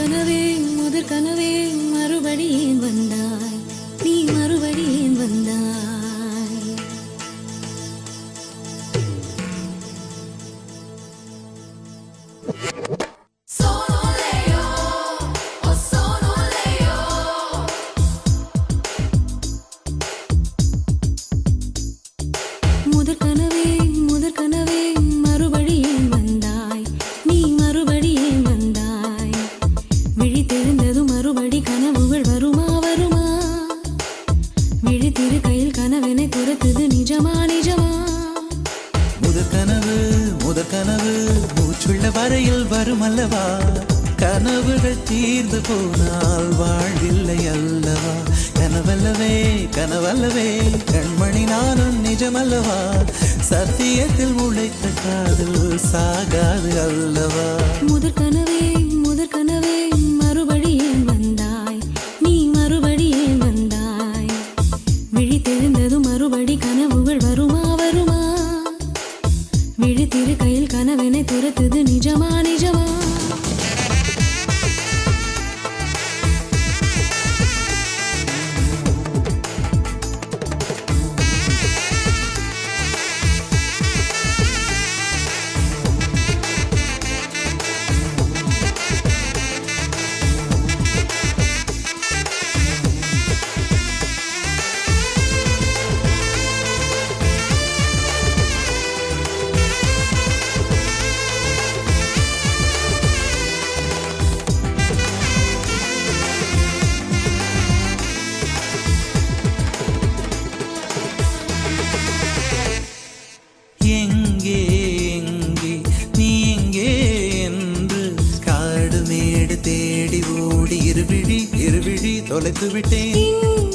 முதற் கனவே மறுபடி ஏன் வந்தாய் நீ மறுபடி ஏன் வந்தாய் முதற் கனவே மறுபடி ஏன் வந்தாய் நீ மறுபடி ஏன் வந்தாய் விழித்தெழுந்ததும் மறுபடி கனவுகள் வருமா வருமா விழித்திரு கையில் கனவெனை துரத்துது நிஜமா நிஜமா முதற் கனவு மூச்சுள்ள வரையில் வரும் அல்லவா கனவுகள் தீர்ந்து போனால் வாழ்வில்லை அல்லவா கனவல்லவே கண்மணி நானும் நிஜமல்லவா சத்தியத்தில் முளைத்த காதல் சாகாது அல்லவா முதற் கனவே மறுபடி ஏன் வந்தாய் நீ மறுபடி ஏன் வந்தாய் விழித்தெழுந்ததும் மறுபடி கனவுகள் வருமா வருமா விழித்திரு கையில் கனவெனை துரத்துது நிஜமா நிஜமா தேடி ஓடி இருவிழி தொலைத்து விட்டேன்